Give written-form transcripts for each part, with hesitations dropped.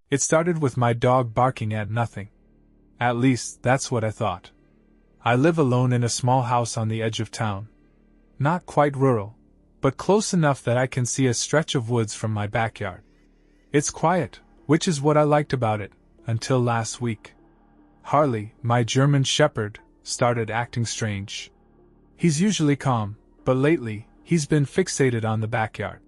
It started with my dog barking at nothing. At least, that's what I thought. I live alone in a small house on the edge of town. Not quite rural, but close enough that I can see a stretch of woods from my backyard. It's quiet, which is what I liked about it, until last week. Harley, my German shepherd, started acting strange. He's usually calm, but lately, he's been fixated on the backyard.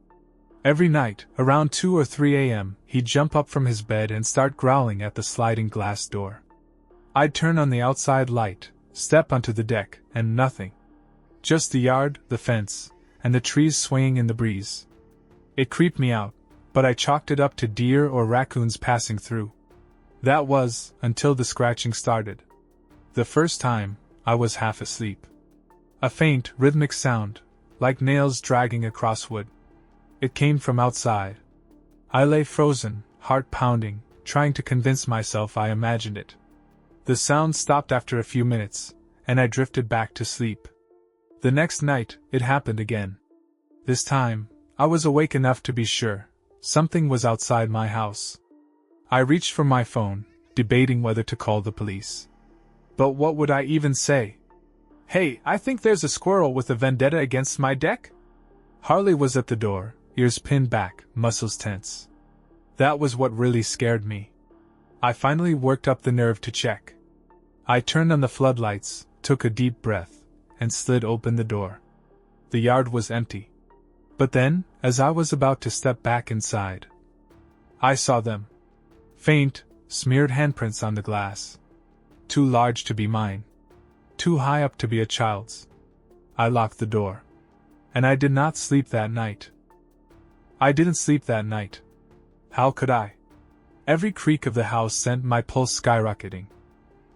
Every night, around 2 or 3 a.m., he'd jump up from his bed and start growling at the sliding glass door. I'd turn on the outside light, step onto the deck, and nothing. Just the yard, the fence, and the trees swaying in the breeze. It creeped me out, but I chalked it up to deer or raccoons passing through. That was, until the scratching started. The first time, I was half asleep. A faint, rhythmic sound, like nails dragging across wood. It came from outside. I lay frozen, heart pounding, trying to convince myself I imagined it. The sound stopped after a few minutes, and I drifted back to sleep. The next night, it happened again. This time, I was awake enough to be sure something was outside my house. I reached for my phone, debating whether to call the police. But what would I even say? "Hey, I think there's a squirrel with a vendetta against my deck?" Harley was at the door, ears pinned back, muscles tense. That was what really scared me. I finally worked up the nerve to check. I turned on the floodlights, took a deep breath, and slid open the door. The yard was empty. But then, as I was about to step back inside, I saw them. Faint, smeared handprints on the glass. Too large to be mine. Too high up to be a child's. I locked the door. And I did not sleep that night. I didn't sleep that night. How could I? Every creak of the house sent my pulse skyrocketing.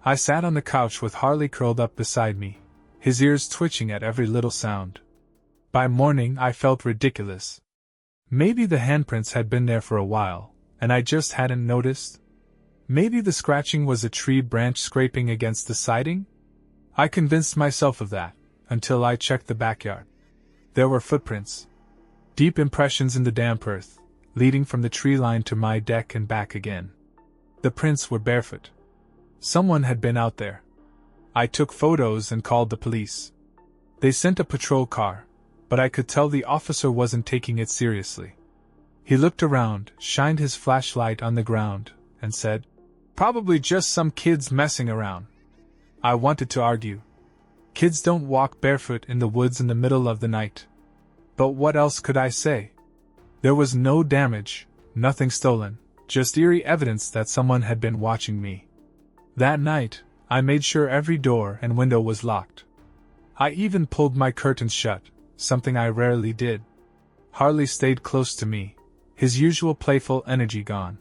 I sat on the couch with Harley curled up beside me, his ears twitching at every little sound. By morning I felt ridiculous. Maybe the handprints had been there for a while, and I just hadn't noticed. Maybe the scratching was a tree branch scraping against the siding? I convinced myself of that, until I checked the backyard. There were footprints. Deep impressions in the damp earth, leading from the tree line to my deck and back again. The prints were barefoot. Someone had been out there. I took photos and called the police. They sent a patrol car, but I could tell the officer wasn't taking it seriously. He looked around, shined his flashlight on the ground, and said, "Probably just some kids messing around." I wanted to argue. Kids don't walk barefoot in the woods in the middle of the night. But what else could I say? There was no damage, nothing stolen, just eerie evidence that someone had been watching me. That night, I made sure every door and window was locked. I even pulled my curtains shut, something I rarely did. Harley stayed close to me, his usual playful energy gone.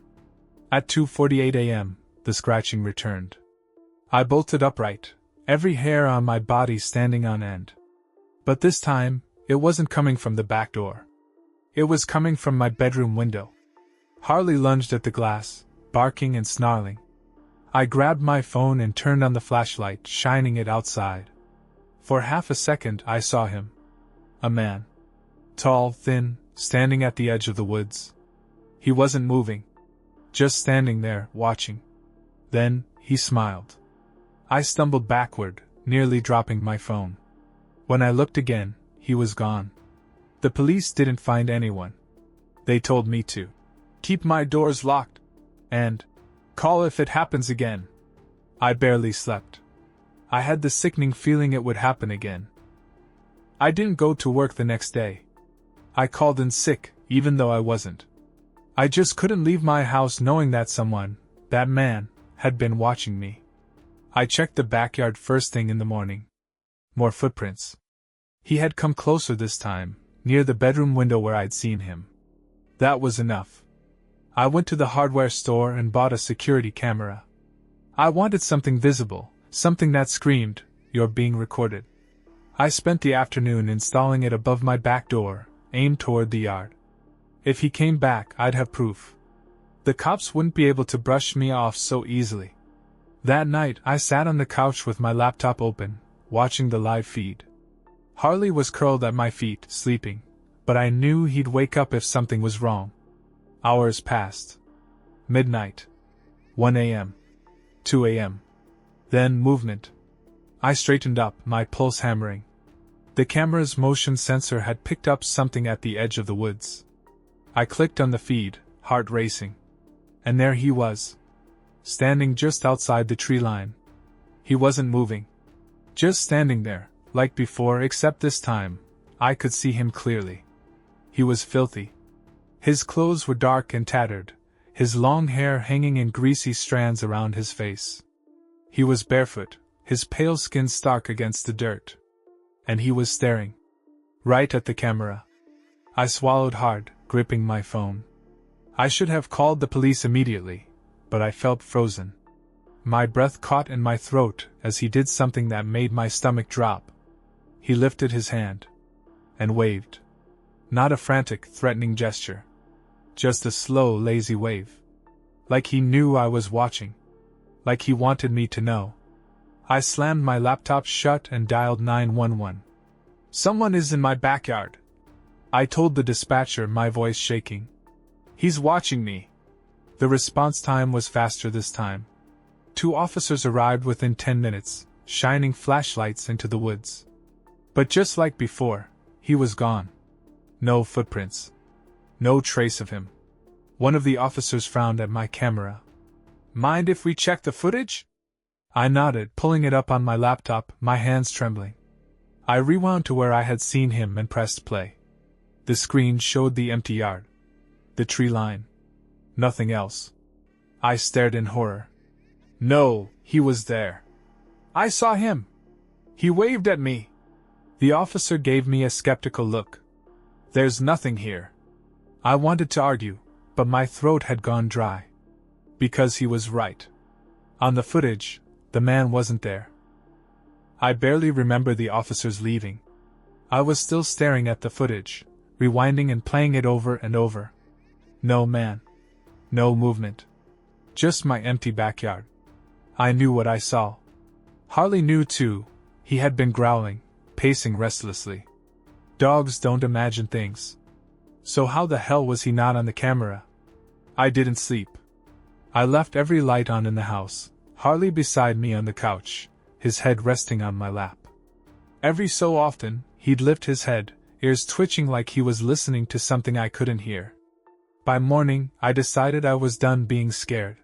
At 2:48 a.m., the scratching returned. I bolted upright, every hair on my body standing on end. But this time, it wasn't coming from the back door. It was coming from my bedroom window. Harley lunged at the glass, barking and snarling. I grabbed my phone and turned on the flashlight, shining it outside. For half a second I saw him. A man. Tall, thin, standing at the edge of the woods. He wasn't moving. Just standing there, watching. Then, he smiled. I stumbled backward, nearly dropping my phone. When I looked again, he was gone. The police didn't find anyone. They told me to keep my doors locked and call if it happens again. I barely slept. I had the sickening feeling it would happen again. I didn't go to work the next day. I called in sick, even though I wasn't. I just couldn't leave my house knowing that someone, that man, had been watching me. I checked the backyard first thing in the morning. More footprints. He had come closer this time, near the bedroom window where I'd seen him. That was enough. I went to the hardware store and bought a security camera. I wanted something visible, something that screamed, "You're being recorded." I spent the afternoon installing it above my back door, aimed toward the yard. If he came back, I'd have proof. The cops wouldn't be able to brush me off so easily. That night, I sat on the couch with my laptop open, watching the live feed. Harley was curled at my feet, sleeping, but I knew he'd wake up if something was wrong. Hours passed. Midnight. 1 a.m. 2 a.m. Then movement. I straightened up, my pulse hammering. The camera's motion sensor had picked up something at the edge of the woods. I clicked on the feed, heart racing. And there he was. Standing just outside the tree line. He wasn't moving. Just standing there, like before, except this time, I could see him clearly. He was filthy. His clothes were dark and tattered, his long hair hanging in greasy strands around his face. He was barefoot, his pale skin stark against the dirt. And he was staring. Right at the camera. I swallowed hard, gripping my phone. I should have called the police immediately, but I felt frozen. My breath caught in my throat as he did something that made my stomach drop. He lifted his hand. And waved. Not a frantic, threatening gesture. Just a slow, lazy wave. Like he knew I was watching. Like he wanted me to know. I slammed my laptop shut and dialed 911. "Someone is in my backyard," I told the dispatcher, my voice shaking. "He's watching me." The response time was faster this time. 2 officers arrived within 10 minutes, shining flashlights into the woods. But just like before, he was gone. No footprints. No trace of him. One of the officers frowned at my camera. "Mind if we check the footage?" I nodded, pulling it up on my laptop, my hands trembling. I rewound to where I had seen him and pressed play. The screen showed the empty yard. The tree line. Nothing else. I stared in horror. No, he was there. I saw him. He waved at me. The officer gave me a skeptical look. "There's nothing here." I wanted to argue, but my throat had gone dry. Because he was right. On the footage, the man wasn't there. I barely remember the officers leaving. I was still staring at the footage, rewinding and playing it over and over. No man. No movement. Just my empty backyard. I knew what I saw. Harley knew too. He had been growling, pacing restlessly. Dogs don't imagine things. So how the hell was he not on the camera? I didn't sleep. I left every light on in the house, Harley beside me on the couch, his head resting on my lap. Every so often, he'd lift his head, ears twitching like he was listening to something I couldn't hear. By morning, I decided I was done being scared.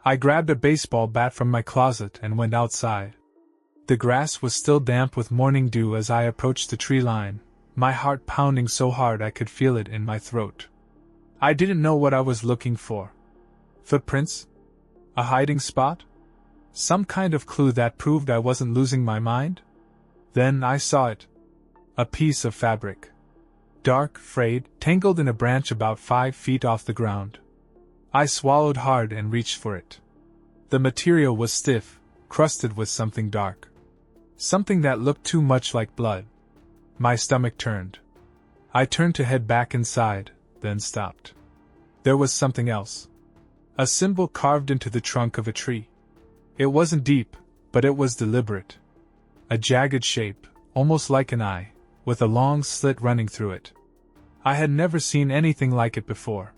I grabbed a baseball bat from my closet and went outside. The grass was still damp with morning dew as I approached the tree line, my heart pounding so hard I could feel it in my throat. I didn't know what I was looking for. Footprints? A hiding spot? Some kind of clue that proved I wasn't losing my mind? Then I saw it. A piece of fabric. Dark, frayed, tangled in a branch about 5 feet off the ground. I swallowed hard and reached for it. The material was stiff, crusted with something dark. Something that looked too much like blood. My stomach turned. I turned to head back inside, then stopped. There was something else. A symbol carved into the trunk of a tree. It wasn't deep, but it was deliberate. A jagged shape, almost like an eye, with a long slit running through it. I had never seen anything like it before.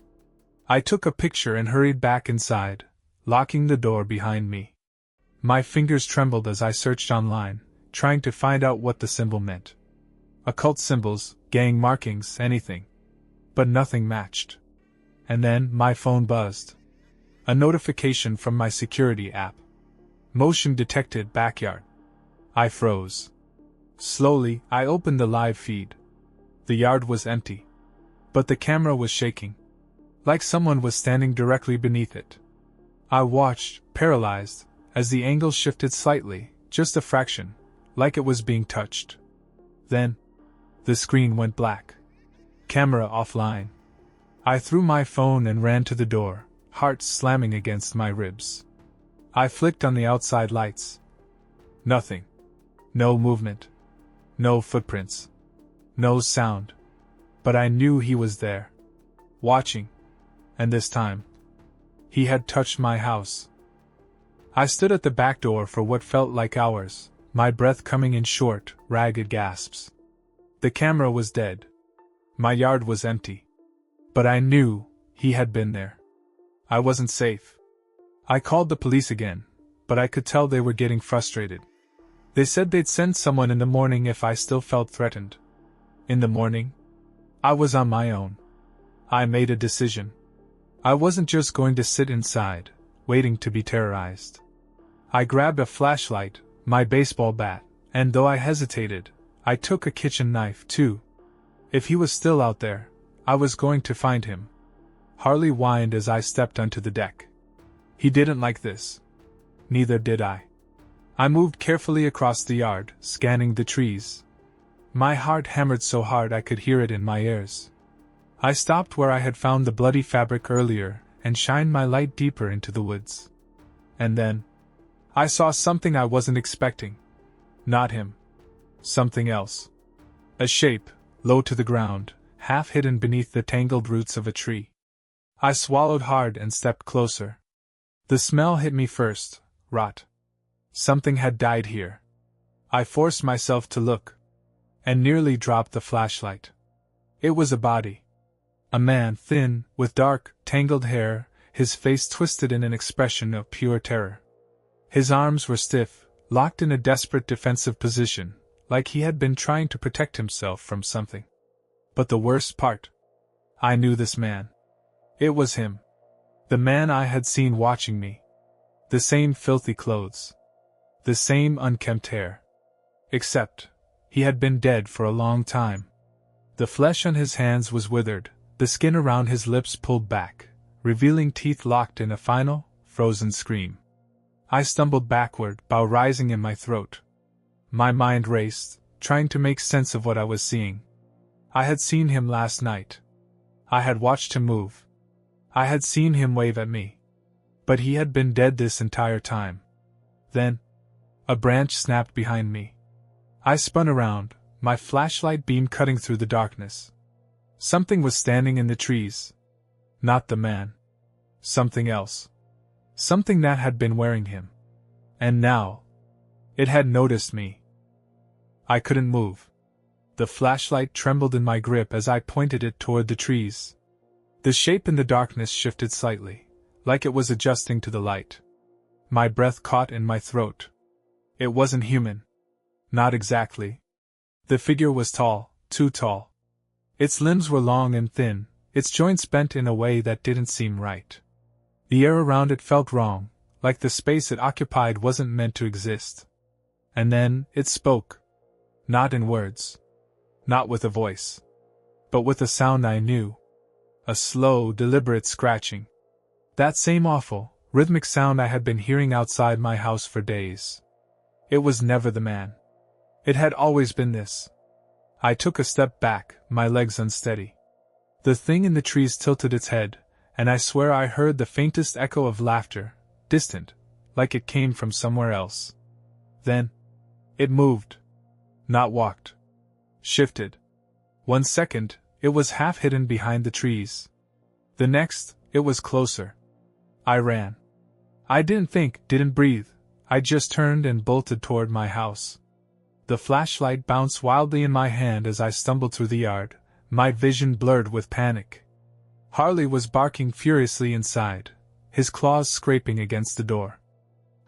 I took a picture and hurried back inside, locking the door behind me. My fingers trembled as I searched online, trying to find out what the symbol meant. Occult symbols, gang markings, anything. But nothing matched. And then my phone buzzed. A notification from my security app. Motion detected backyard. I froze. Slowly, I opened the live feed. The yard was empty. But the camera was shaking. Like someone was standing directly beneath it. I watched, paralyzed, as the angle shifted slightly, just a fraction, like it was being touched. Then, the screen went black. Camera offline. I threw my phone and ran to the door, heart slamming against my ribs. I flicked on the outside lights. Nothing. No movement. No footprints. No sound. But I knew he was there. Watching. And this time, he had touched my house. I stood at the back door for what felt like hours, my breath coming in short, ragged gasps. The camera was dead. My yard was empty. But I knew he had been there. I wasn't safe. I called the police again, but I could tell they were getting frustrated. They said they'd send someone in the morning if I still felt threatened. In the morning, I was on my own. I made a decision. I wasn't just going to sit inside, waiting to be terrorized. I grabbed a flashlight, my baseball bat, and though I hesitated, I took a kitchen knife too. If he was still out there, I was going to find him. Harley whined as I stepped onto the deck. He didn't like this. Neither did I. I moved carefully across the yard, scanning the trees. My heart hammered so hard I could hear it in my ears. I stopped where I had found the bloody fabric earlier and shined my light deeper into the woods. And then, I saw something I wasn't expecting. Not him. Something else. A shape, low to the ground, half hidden beneath the tangled roots of a tree. I swallowed hard and stepped closer. The smell hit me first, rot. Something had died here. I forced myself to look, and nearly dropped the flashlight. It was a body. A man, thin, with dark, tangled hair, his face twisted in an expression of pure terror. His arms were stiff, locked in a desperate defensive position, like he had been trying to protect himself from something. But the worst part? I knew this man. It was him. The man I had seen watching me. The same filthy clothes. The same unkempt hair. Except, he had been dead for a long time. The flesh on his hands was withered, the skin around his lips pulled back, revealing teeth locked in a final, frozen scream. I stumbled backward, bow rising in my throat. My mind raced, trying to make sense of what I was seeing. I had seen him last night. I had watched him move. I had seen him wave at me. But he had been dead this entire time. Then, a branch snapped behind me. I spun around, my flashlight beam cutting through the darkness. Something was standing in the trees. Not the man. Something else. Something that had been wearing him. And now, it had noticed me. I couldn't move. The flashlight trembled in my grip as I pointed it toward the trees. The shape in the darkness shifted slightly, like it was adjusting to the light. My breath caught in my throat. It wasn't human. Not exactly. The figure was tall, too tall. Its limbs were long and thin, its joints bent in a way that didn't seem right. The air around it felt wrong, like the space it occupied wasn't meant to exist. And then, it spoke. Not in words. Not with a voice. But with a sound I knew. A slow, deliberate scratching. That same awful, rhythmic sound I had been hearing outside my house for days. It was never the man. It had always been this. I took a step back, my legs unsteady. The thing in the trees tilted its head, and I swear I heard the faintest echo of laughter, distant, like it came from somewhere else. Then, it moved. Not walked. Shifted. 1 second, it was half hidden behind the trees. The next, it was closer. I ran. I didn't think, didn't breathe. I just turned and bolted toward my house. The flashlight bounced wildly in my hand as I stumbled through the yard, my vision blurred with panic. Harley was barking furiously inside, his claws scraping against the door.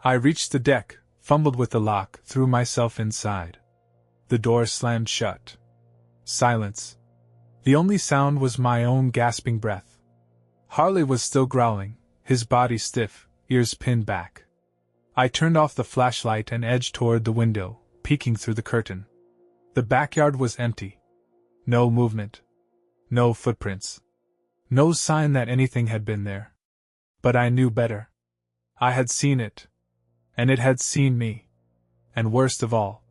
I reached the deck, fumbled with the lock, threw myself inside. The door slammed shut. Silence. The only sound was my own gasping breath. Harley was still growling, his body stiff, ears pinned back. I turned off the flashlight and edged toward the window, peeking through the curtain. The backyard was empty. No movement. No footprints. No sign that anything had been there. But I knew better. I had seen it. And it had seen me. And worst of all,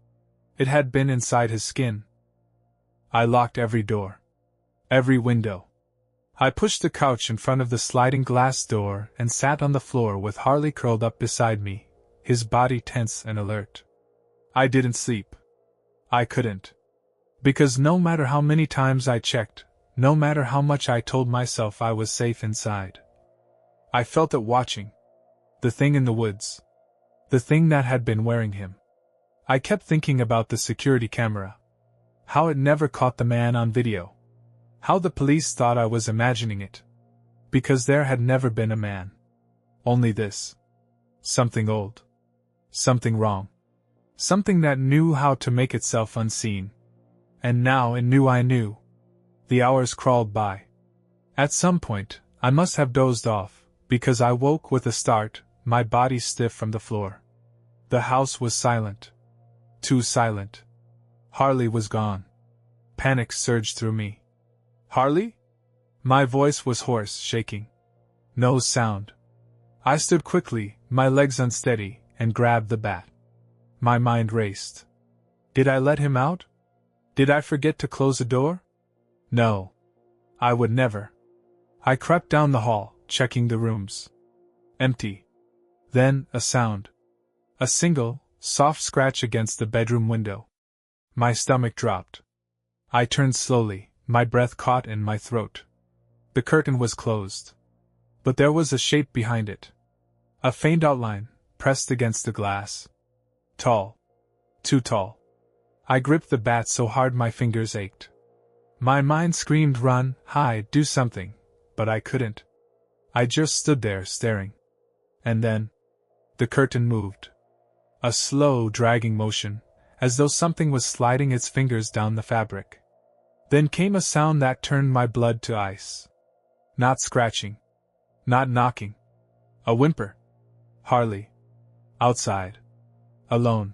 it had been inside his skin. I locked every door. Every window. I pushed the couch in front of the sliding glass door and sat on the floor with Harley curled up beside me, his body tense and alert. I didn't sleep. I couldn't. Because no matter how many times I checked, no matter how much I told myself I was safe inside, I felt it watching. The thing in the woods. The thing that had been wearing him. I kept thinking about the security camera. How it never caught the man on video. How the police thought I was imagining it. because there had never been a man. Only this. Something old. Something wrong. Something that knew how to make itself unseen. And now it knew I knew. The hours crawled by. At some point, I must have dozed off, because I woke with a start, my body stiff from the floor. The house was silent. Too silent. Harley was gone. Panic surged through me. Harley? My voice was hoarse, shaking. No sound. I stood quickly, my legs unsteady, and grabbed the bat. My mind raced. Did I let him out? Did I forget to close the door? No. I would never. I crept down the hall, checking the rooms. Empty. Then, a sound. A single, soft scratch against the bedroom window. My stomach dropped. I turned slowly, my breath caught in my throat. The curtain was closed. But there was a shape behind it. A faint outline, pressed against the glass. Tall. Too tall. I gripped the bat so hard my fingers ached. My mind screamed run, hide, do something, but I couldn't. I just stood there staring. And then, the curtain moved. A slow, dragging motion, as though something was sliding its fingers down the fabric. Then came a sound that turned my blood to ice. Not scratching. Not knocking. A whimper. Harley. Outside. Alone.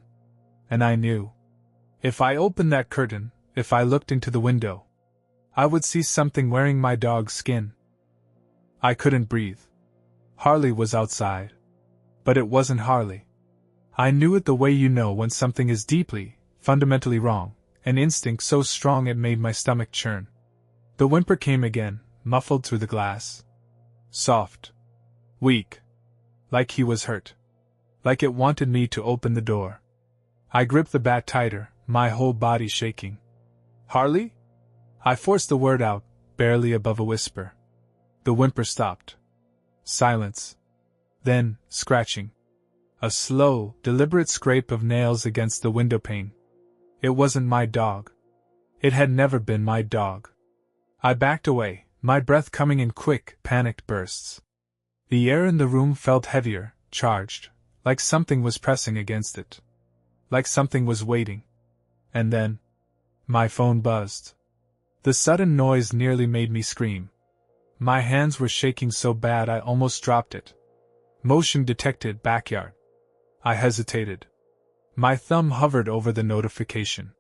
And I knew. If I opened that curtain, if I looked into the window, I would see something wearing my dog's skin. I couldn't breathe. Harley was outside. But it wasn't Harley. I knew it the way you know when something is deeply, fundamentally wrong, an instinct so strong it made my stomach churn. The whimper came again, muffled through the glass. Soft. Weak. Like he was hurt. Like it wanted me to open the door. I gripped the bat tighter, my whole body shaking. Harley? I forced the word out, barely above a whisper. The whimper stopped. Silence. Then, scratching. A slow, deliberate scrape of nails against the windowpane. It wasn't my dog. It had never been my dog. I backed away, my breath coming in quick, panicked bursts. The air in the room felt heavier, charged, like something was pressing against it. Like something was waiting. And then, my phone buzzed. The sudden noise nearly made me scream. My hands were shaking so bad I almost dropped it. Motion detected, backyard. I hesitated. My thumb hovered over the notification.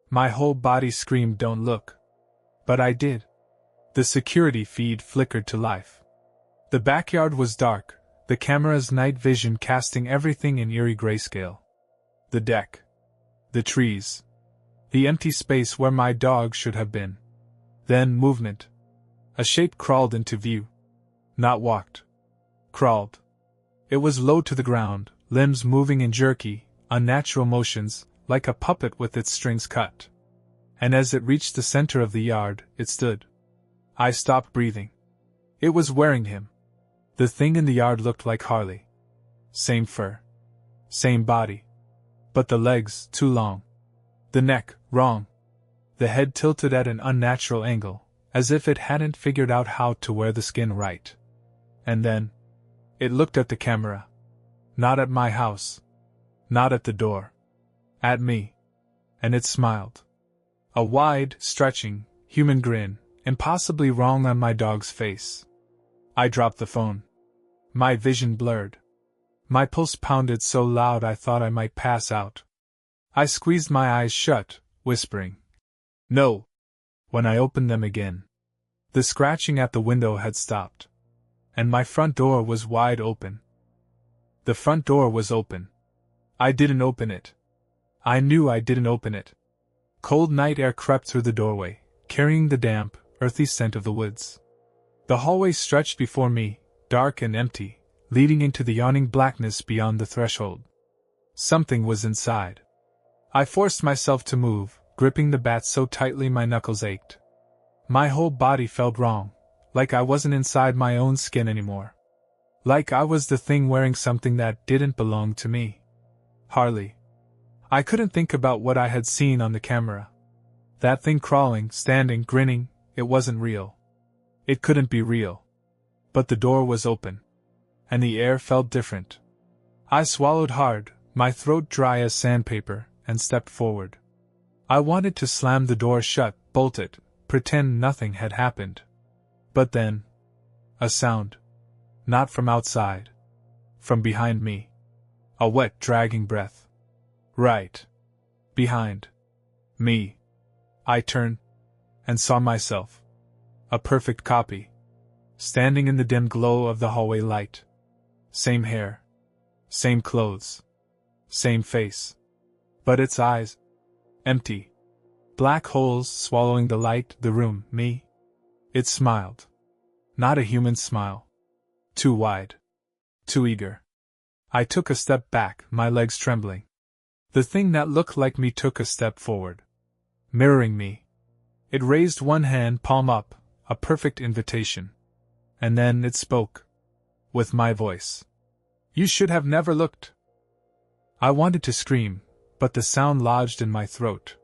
My whole body screamed, don't look. But I did. The security feed flickered to life. The backyard was dark, the camera's night vision casting everything in eerie grayscale. The deck. The trees. The empty space where my dog should have been. Then movement. A shape crawled into view. Not walked. Crawled. It was low to the ground, limbs moving in jerky, unnatural motions, like a puppet with its strings cut. And as it reached the center of the yard, it stood. I stopped breathing. It was wearing him. The thing in the yard looked like Harley. Same fur. Same body. But the legs, too long. The neck, wrong. The head tilted at an unnatural angle, as if it hadn't figured out how to wear the skin right. And then, it looked at the camera. Not at my house. Not at the door. At me. And it smiled. A wide, stretching, human grin, impossibly wrong on my dog's face. I dropped the phone. My vision blurred. My pulse pounded so loud I thought I might pass out. I squeezed my eyes shut, whispering, "No." When I opened them again, the scratching at the window had stopped. And my front door was wide open. The front door was open. I didn't open it. I knew I didn't open it. Cold night air crept through the doorway, carrying the damp, earthy scent of the woods. The hallway stretched before me, dark and empty, leading into the yawning blackness beyond the threshold. Something was inside. I forced myself to move, gripping the bat so tightly my knuckles ached. My whole body felt wrong, like I wasn't inside my own skin anymore. Like I was the thing wearing something that didn't belong to me. Harley. I couldn't think about what I had seen on the camera. That thing crawling, standing, grinning, it wasn't real. It couldn't be real. But the door was open. And the air felt different. I swallowed hard, my throat dry as sandpaper, and stepped forward. I wanted to slam the door shut, bolt it, pretend nothing had happened. But then, a sound. Not from outside. From behind me. A wet, dragging breath. Right. Behind. Me. I turned, and saw myself. A perfect copy. Standing in the dim glow of the hallway light. Same hair. Same clothes. Same face. But its eyes. Empty. Black holes swallowing the light, the room, me. It smiled. Not a human smile. Too wide. Too eager. I took a step back, my legs trembling. The thing that looked like me took a step forward. Mirroring me. It raised one hand, palm up, a perfect invitation. And then it spoke. With my voice. You should have never looked. I wanted to scream, but the sound lodged in my throat.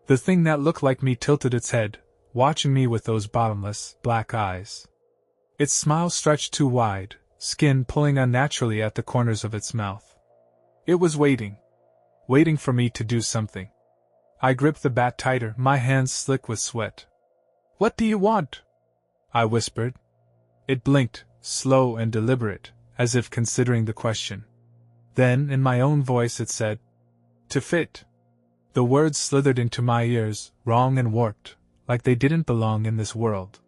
The thing that looked like me tilted its head, watching me with those bottomless, black eyes. Its smile stretched too wide, skin pulling unnaturally at the corners of its mouth. It was waiting. Waiting for me to do something. I gripped the bat tighter, my hands slick with sweat. What do you want? I whispered. It blinked, slow and deliberate, as if considering the question. Then, in my own voice, it said, to fit. The words slithered into my ears, wrong and warped, like they didn't belong in this world.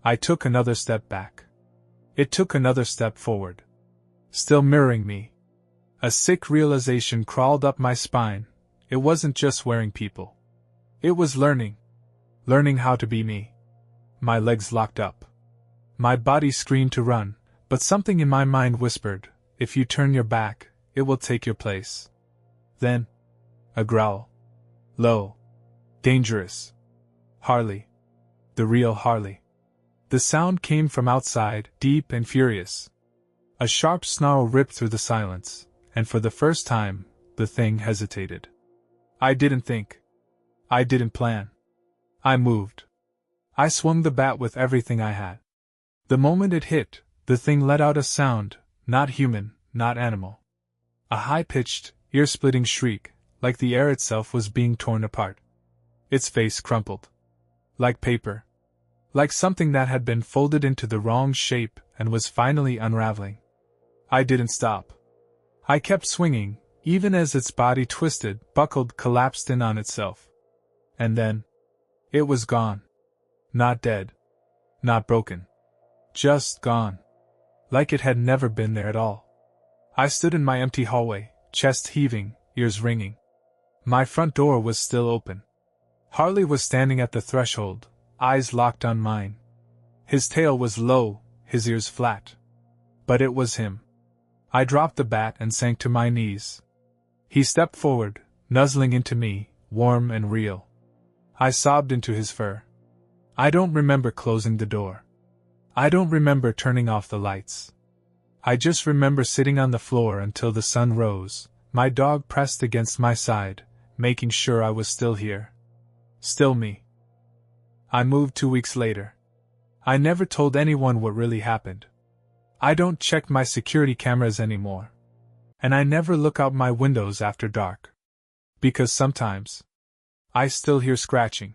I took another step back. It took another step forward. Still mirroring me. A sick realization crawled up my spine. It wasn't just wearing people. It was learning. Learning how to be me. My legs locked up. My body screamed to run, but something in my mind whispered, if you turn your back, it will take your place. Then, a growl. Low. Dangerous. Harley. The real Harley. The sound came from outside, deep and furious. A sharp snarl ripped through the silence, and for the first time, the thing hesitated. I didn't think. I didn't plan. I moved. I swung the bat with everything I had. The moment it hit, the thing let out a sound, not human, not animal. A high-pitched, ear-splitting shriek, like the air itself was being torn apart. Its face crumpled. Like paper. Like something that had been folded into the wrong shape and was finally unraveling. I didn't stop. I kept swinging, even as its body twisted, buckled, collapsed in on itself. And then, it was gone. Not dead. Not broken. Just gone. Like it had never been there at all. I stood in my empty hallway, chest heaving, ears ringing. My front door was still open. Harley was standing at the threshold, eyes locked on mine. His tail was low, his ears flat. But it was him. I dropped the bat and sank to my knees. He stepped forward, nuzzling into me, warm and real. I sobbed into his fur. I don't remember closing the door. I don't remember turning off the lights. I just remember sitting on the floor until the sun rose, my dog pressed against my side, making sure I was still here. Still me. I moved 2 weeks later. I never told anyone what really happened. I don't check my security cameras anymore. And I never look out my windows after dark. Because sometimes, I still hear scratching.